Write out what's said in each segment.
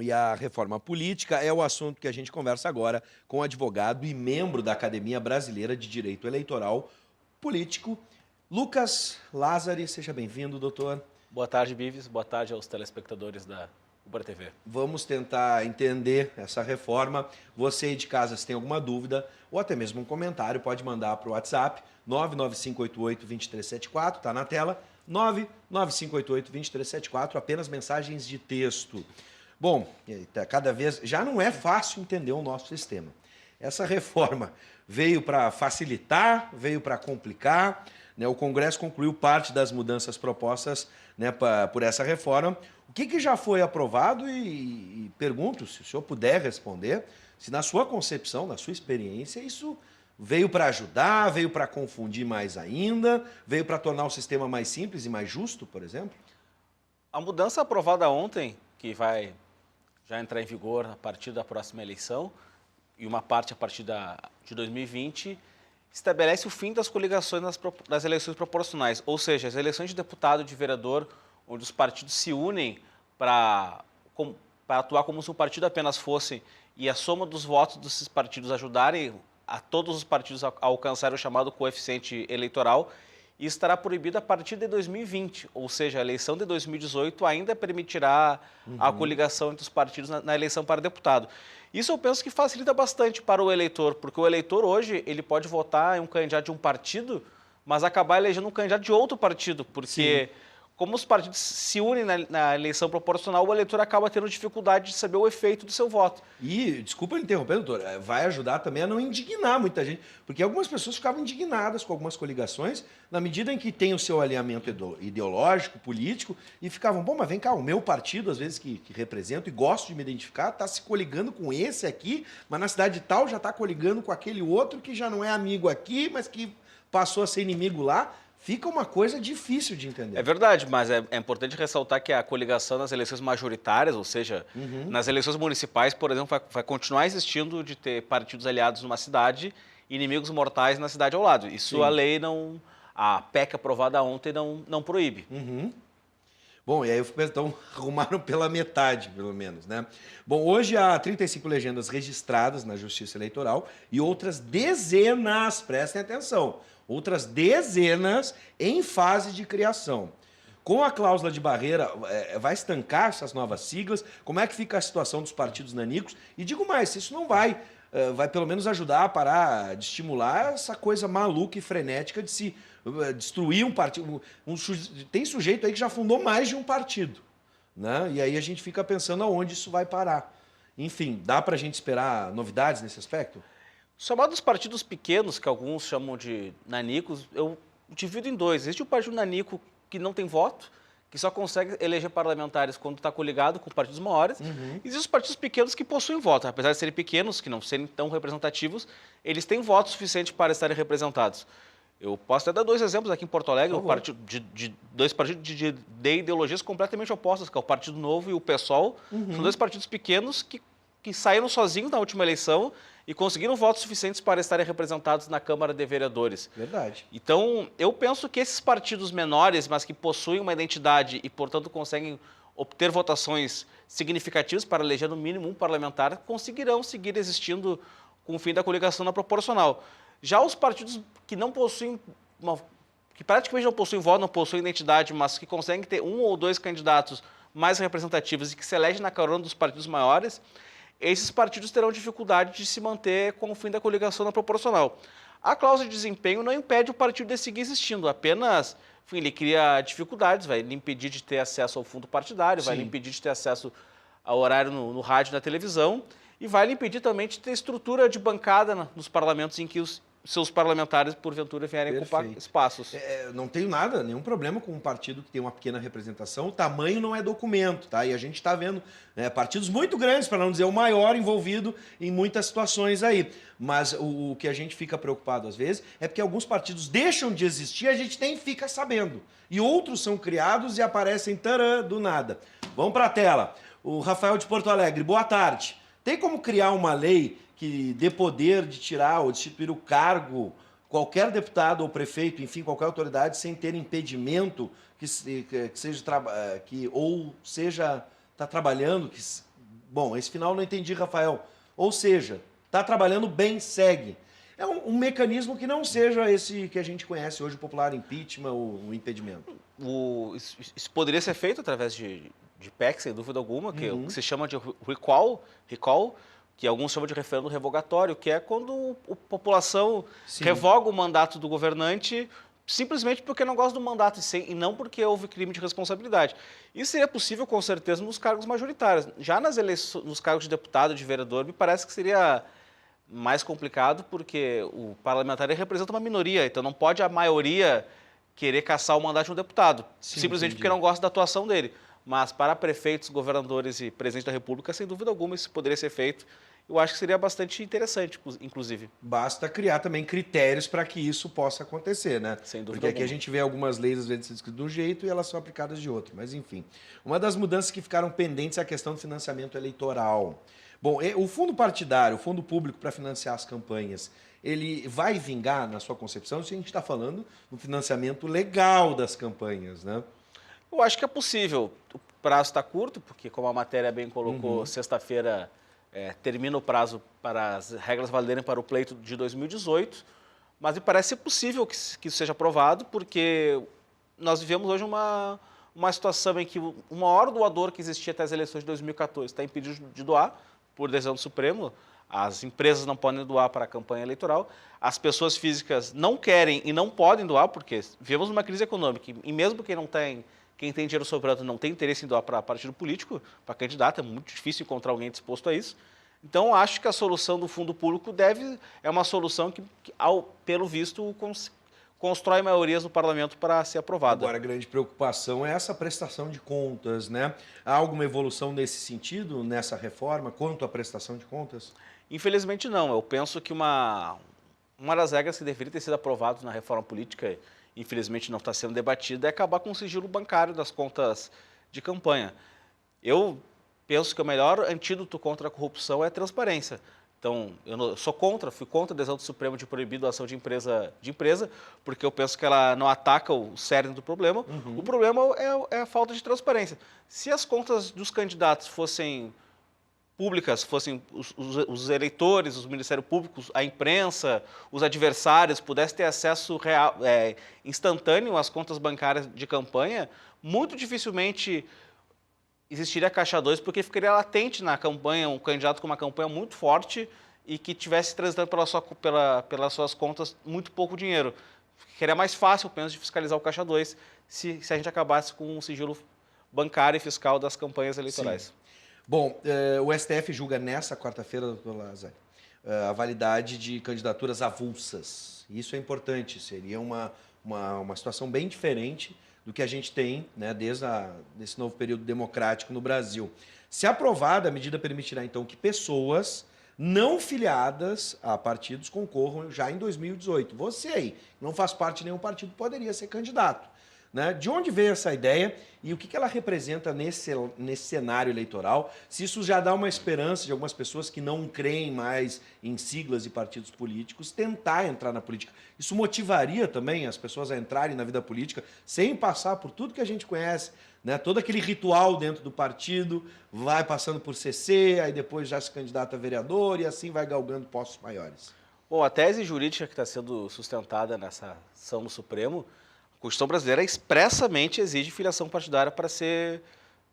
e a reforma política é o assunto que a gente conversa agora com o advogado e membro da Academia Brasileira de Direito Eleitoral Político, Lucas Lázari. Seja bem-vindo, doutor. Boa tarde, Bives. Boa tarde aos telespectadores da Ubra TV. Vamos tentar entender essa reforma. Você aí de casa, se tem alguma dúvida ou até mesmo um comentário, pode mandar para o WhatsApp 99588-2374, está na tela, 99588-2374, apenas mensagens de texto. Bom, cada vez já não é fácil entender o nosso sistema. Essa reforma veio para facilitar, veio para complicar, né? O Congresso concluiu parte das mudanças propostas, né, por essa reforma. O que já foi aprovado e pergunto, se o senhor puder responder, se na sua concepção, na sua experiência, isso veio para ajudar, veio para confundir mais ainda, veio para tornar o sistema mais simples e mais justo, por exemplo? A mudança aprovada ontem, que vai já entrar em vigor a partir da próxima eleição, e uma parte a partir de 2020, estabelece o fim das coligações nas eleições proporcionais, ou seja, as eleições de deputado e de vereador, onde os partidos se unem para atuar como se um partido apenas fosse, e a soma dos votos desses partidos ajudarem a todos os partidos a alcançar o chamado coeficiente eleitoral, e estará proibido a partir de 2020, ou seja, a eleição de 2018 ainda permitirá a coligação entre os partidos na eleição para deputado. Isso eu penso que facilita bastante para o eleitor, porque o eleitor hoje ele pode votar em um candidato de um partido, mas acabar elegendo um candidato de outro partido, porque como os partidos se unem na eleição proporcional, o eleitor acaba tendo dificuldade de saber o efeito do seu voto. E, desculpa me interromper, doutor, vai ajudar também a não indignar muita gente, porque algumas pessoas ficavam indignadas com algumas coligações, na medida em que tem o seu alinhamento ideológico, político, e ficavam, bom, mas vem cá, o meu partido, às vezes, que represento e gosto de me identificar, está se coligando com esse aqui, mas na cidade tal já está coligando com aquele outro que já não é amigo aqui, mas que passou a ser inimigo lá. Fica uma coisa difícil de entender. É verdade, mas é importante ressaltar que a coligação nas eleições majoritárias, ou seja, nas eleições municipais, por exemplo, vai continuar existindo de ter partidos aliados numa cidade e inimigos mortais na cidade ao lado. Isso a lei não, a PEC aprovada ontem não proíbe. Bom, e aí então arrumaram pela metade, pelo menos, né? Bom, hoje há 35 legendas registradas na Justiça Eleitoral e outras dezenas, prestem atenção, outras dezenas em fase de criação. Com a cláusula de barreira, vai estancar essas novas siglas? Como é que fica a situação dos partidos nanicos? E digo mais, se isso não vai pelo menos ajudar a parar, de estimular essa coisa maluca e frenética de se destruir um partido. Tem sujeito aí que já fundou mais de um partido, né? E aí a gente fica pensando aonde isso vai parar. Enfim, dá para a gente esperar novidades nesse aspecto? Chamados partidos pequenos, que alguns chamam de nanicos, eu divido em dois. Existe o partido nanico que não tem voto, que só consegue eleger parlamentares quando está coligado com partidos maiores. Existem os partidos pequenos que possuem voto. Apesar de serem pequenos, que não serem tão representativos, eles têm voto suficiente para estarem representados. Eu posso até dar dois exemplos aqui em Porto Alegre, dois partidos de ideologias completamente opostas, que é o Partido Novo e o PSOL. São dois partidos pequenos que saíram sozinhos na última eleição e conseguiram votos suficientes para estarem representados na Câmara de Vereadores. Verdade. Então, eu penso que esses partidos menores, mas que possuem uma identidade e, portanto, conseguem obter votações significativas para eleger no mínimo um parlamentar, conseguirão seguir existindo com o fim da coligação na proporcional. Já os partidos que não possuem, que praticamente não possuem voto, não possuem identidade, mas que conseguem ter um ou dois candidatos mais representativos e que se elegem na carona dos partidos maiores, esses partidos terão dificuldade de se manter com o fim da coligação na proporcional. A cláusula de desempenho não impede o partido de seguir existindo, apenas, enfim, ele cria dificuldades, vai lhe impedir de ter acesso ao fundo partidário, vai lhe impedir de ter acesso ao horário no rádio e na televisão, e vai lhe impedir também de ter estrutura de bancada nos parlamentos em que os seus parlamentares, porventura, vierem ocupar espaços. Não tenho nenhum problema com um partido que tem uma pequena representação. O tamanho não é documento, tá? E a gente está vendo partidos muito grandes, para não dizer o maior, envolvido em muitas situações aí. Mas o que a gente fica preocupado às vezes é porque alguns partidos deixam de existir, a gente nem fica sabendo. E outros são criados e aparecem do nada. Vamos para a tela. O Rafael de Porto Alegre, boa tarde. Tem como criar uma lei que dê poder de tirar ou destituir o cargo qualquer deputado ou prefeito, enfim, qualquer autoridade, sem ter impedimento que seja está trabalhando, Bom, esse final eu não entendi, Rafael. Ou seja, está trabalhando bem, segue. É um mecanismo que não seja esse que a gente conhece hoje, o popular impeachment ou o impedimento. Isso poderia ser feito através de PEC, sem dúvida alguma, que se chama de recall, que alguns chamam de referendo revogatório, que é quando a população revoga o mandato do governante simplesmente porque não gosta do mandato e não porque houve crime de responsabilidade. Isso seria possível, com certeza, nos cargos majoritários. Já nas eleições, nos cargos de deputado, de vereador, me parece que seria mais complicado, porque o parlamentar representa uma minoria, então não pode a maioria querer caçar o mandato de um deputado, simplesmente porque não gosta da atuação dele. Mas para prefeitos, governadores e presidente da República, sem dúvida alguma, isso poderia ser feito. Eu acho que seria bastante interessante, inclusive. Basta criar também critérios para que isso possa acontecer, né? Sem dúvida Porque aqui alguma. a gente vê algumas leis, às vezes, escritas de um jeito e elas são aplicadas de outro. Mas, enfim. Uma das mudanças que ficaram pendentes é a questão do financiamento eleitoral. Bom, o fundo partidário, o fundo público para financiar as campanhas, ele vai vingar, na sua concepção, se a gente está falando do financiamento legal das campanhas, né? Eu acho que é possível. O prazo está curto, porque, como a matéria bem colocou, sexta-feira termina o prazo para as regras valerem para o pleito de 2018, mas me parece possível que isso seja aprovado, porque nós vivemos hoje uma situação em que o maior doador que existia até as eleições de 2014 está impedido de doar, por decisão do Supremo. As empresas não podem doar para a campanha eleitoral, as pessoas físicas não querem e não podem doar, porque vivemos uma crise econômica, e mesmo quem tem dinheiro sobrando não tem interesse em doar para partido político, para candidato, é muito difícil encontrar alguém disposto a isso. Então, acho que a solução do fundo público é uma solução que pelo visto, constrói maiorias no parlamento para ser aprovada. Agora, a grande preocupação é essa prestação de contas, né? Há alguma evolução nesse sentido, nessa reforma, quanto à prestação de contas? Infelizmente, não. Eu penso que uma das regras que deveria ter sido aprovada na reforma política, infelizmente não está sendo debatida, é acabar com o sigilo bancário das contas de campanha. Eu penso que o melhor antídoto contra a corrupção é a transparência. Então, fui contra a decisão do Supremo de proibir doação de empresa, porque eu penso que ela não ataca o cerne do problema. O problema é a falta de transparência. Se as contas dos candidatos fossem públicas, fossem os eleitores, os ministérios públicos, a imprensa, os adversários, pudessem ter acesso real, instantâneo às contas bancárias de campanha, muito dificilmente existiria caixa 2, porque ficaria latente na campanha um candidato com uma campanha muito forte e que tivesse transitando pelas suas contas muito pouco dinheiro. Ficaria mais fácil, eu penso, de fiscalizar o caixa 2 se a gente acabasse com o sigilo bancário e fiscal das campanhas eleitorais. Sim. Bom, o STF julga nessa quarta-feira, doutor Lázaro, a validade de candidaturas avulsas. Isso é importante, seria uma situação bem diferente do que a gente tem, né, desde esse novo período democrático no Brasil. Se aprovada, a medida permitirá, então, que pessoas não filiadas a partidos concorram já em 2018. Você aí, que não faz parte de nenhum partido, poderia ser candidato, né? De onde veio essa ideia e o que ela representa nesse cenário eleitoral? Se isso já dá uma esperança de algumas pessoas que não creem mais em siglas e partidos políticos tentar entrar na política. Isso motivaria também as pessoas a entrarem na vida política sem passar por tudo que a gente conhece, né? Todo aquele ritual dentro do partido, vai passando por CC, aí depois já se candidata a vereador e assim vai galgando postos maiores. Bom, a tese jurídica que está sendo sustentada nessa ação do Supremo, a Constituição brasileira expressamente exige filiação partidária para ser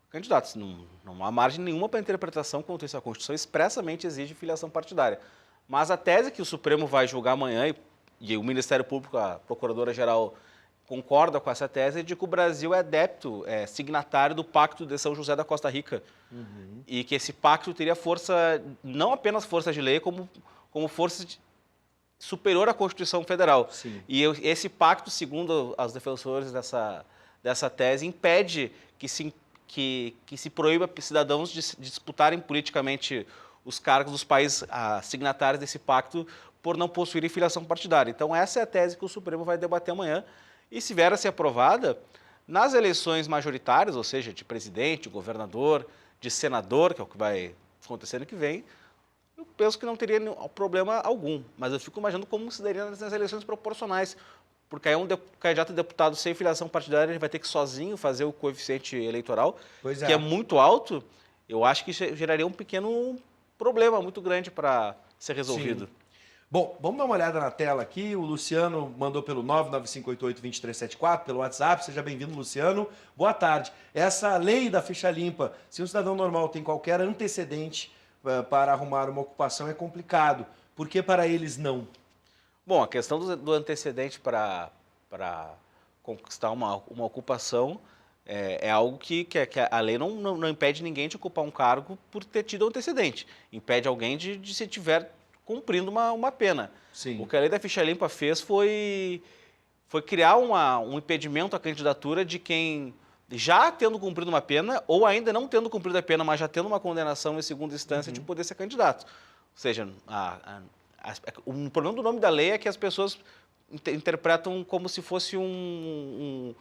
candidato. Não há margem nenhuma para interpretação quanto isso. A Constituição expressamente exige filiação partidária. Mas a tese que o Supremo vai julgar amanhã, e o Ministério Público, a Procuradora-Geral, concorda com essa tese, de que o Brasil é adepto, signatário do Pacto de São José da Costa Rica. E que esse pacto teria força, não apenas força de lei, como força superior à Constituição Federal. Sim. E esse pacto, segundo os defensores dessa tese, impede que se proíba cidadãos de disputarem politicamente os cargos dos países signatários desse pacto por não possuírem filiação partidária. Então, essa é a tese que o Supremo vai debater amanhã. E se vier a ser aprovada, nas eleições majoritárias, ou seja, de presidente, governador, de senador, que é o que vai acontecer ano que vem, eu penso que não teria problema algum, mas eu fico imaginando como se daria nas eleições proporcionais, porque aí um candidato a deputado sem filiação partidária ele vai ter que sozinho fazer o coeficiente eleitoral, que é muito alto, eu acho que geraria um pequeno problema muito grande para ser resolvido. Sim. Bom, vamos dar uma olhada na tela aqui. O Luciano mandou pelo 995882374, pelo WhatsApp. Seja bem-vindo, Luciano. Boa tarde. Essa lei da ficha limpa, se um cidadão normal tem qualquer antecedente para arrumar uma ocupação, é complicado. Por que para eles não? Bom, a questão do antecedente para conquistar uma ocupação é algo que a lei não impede ninguém de ocupar um cargo por ter tido antecedente. Impede alguém de se tiver cumprindo uma pena. Sim. O que a lei da ficha limpa fez foi criar um impedimento à candidatura de quem já tendo cumprido uma pena ou ainda não tendo cumprido a pena, mas já tendo uma condenação em segunda instância de poder ser candidato. Ou seja, o problema do nome da lei é que as pessoas interpretam como se fosse um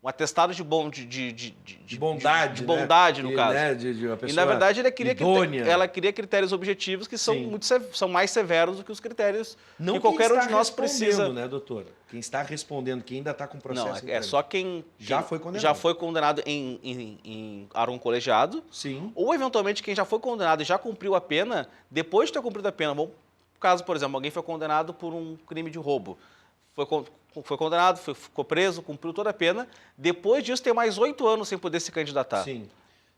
atestado de bondade, bondade, né? no caso. Né? De uma pessoa e, na verdade, ela queria critérios objetivos que são, são mais severos do que os critérios que qualquer um de nós precisa. Né, doutor? Quem está respondendo, quem ainda está com processo... Não, é só quem já foi condenado. Já foi condenado em órgão colegiado. Sim. Ou, eventualmente, quem já foi condenado e já cumpriu a pena, depois de ter cumprido a pena. Bom, caso, por exemplo, alguém foi condenado por um crime de roubo. Foi condenado, ficou preso, cumpriu toda a pena. Depois disso, tem mais 8 anos sem poder se candidatar. Sim.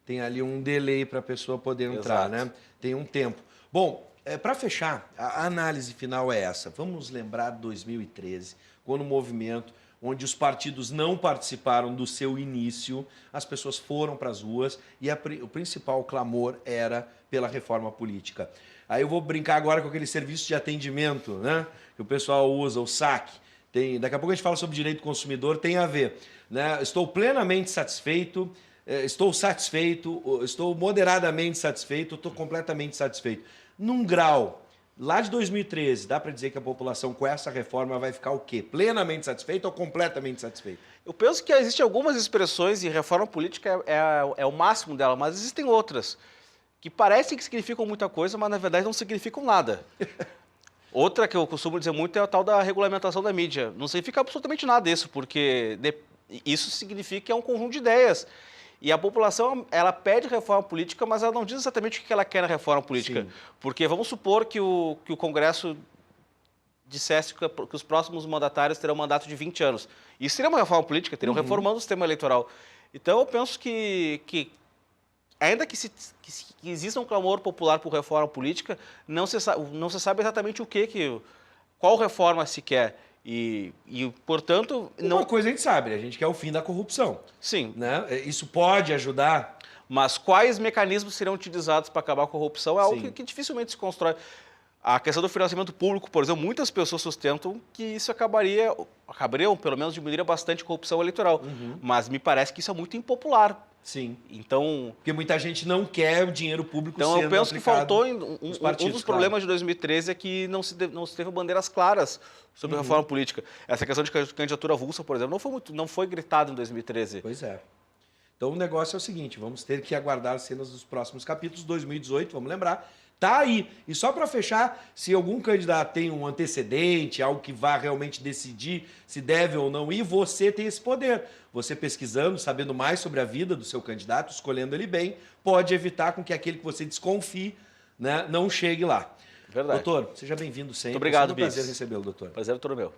Tem ali um delay para a pessoa poder entrar, né? Tem um tempo. Bom, para fechar, a análise final é essa. Vamos lembrar de 2013, quando o movimento, onde os partidos não participaram do seu início, as pessoas foram para as ruas e o principal clamor era pela reforma política. Aí eu vou brincar agora com aquele serviço de atendimento, né? Que o pessoal usa, o SAC. Daqui a pouco a gente fala sobre direito do consumidor, tem a ver. Né? Estou plenamente satisfeito, estou satisfeito, estou moderadamente satisfeito, estou completamente satisfeito. Num grau, lá de 2013, dá para dizer que a população com essa reforma vai ficar o quê? Plenamente satisfeita ou completamente satisfeita? Eu penso que existem algumas expressões e reforma política é o máximo dela, mas existem outras que parecem que significam muita coisa, mas na verdade não significam nada. Outra que eu costumo dizer muito é a tal da regulamentação da mídia. Não significa absolutamente nada isso, porque isso significa que é um conjunto de ideias. E a população, ela pede reforma política, mas ela não diz exatamente o que ela quer na reforma política. Sim. Porque vamos supor que o Congresso dissesse que os próximos mandatários terão um mandato de 20 anos. Isso seria uma reforma política, teriam reformando o sistema eleitoral. Então, eu penso que ainda que exista um clamor popular por reforma política, não se sabe exatamente qual reforma se quer. E portanto... Uma coisa a gente sabe, a gente quer o fim da corrupção. Sim. Né? Isso pode ajudar. Mas quais mecanismos serão utilizados para acabar com a corrupção é algo que dificilmente se constrói. A questão do financiamento público, por exemplo, muitas pessoas sustentam que isso acabariam, pelo menos diminuiria bastante a corrupção eleitoral. Mas me parece que isso é muito impopular. Sim. Então, porque muita gente não quer o dinheiro público sendo aplicado. Então, eu penso que faltou um dos problemas de 2013 é que não se teve bandeiras claras sobre a reforma política. Essa questão de candidatura avulsa, por exemplo, não foi gritado em 2013. Pois é. Então, o negócio é o seguinte, vamos ter que aguardar as cenas dos próximos capítulos, 2018, vamos lembrar. Tá aí. E só para fechar, se algum candidato tem um antecedente, algo que vá realmente decidir se deve ou não ir, você tem esse poder. Você pesquisando, sabendo mais sobre a vida do seu candidato, escolhendo ele bem, pode evitar com que aquele que você desconfie, né, não chegue lá. Verdade. Doutor, seja bem-vindo sempre. Muito obrigado, Bia. É um prazer recebê-lo, doutor. Prazer é todo meu.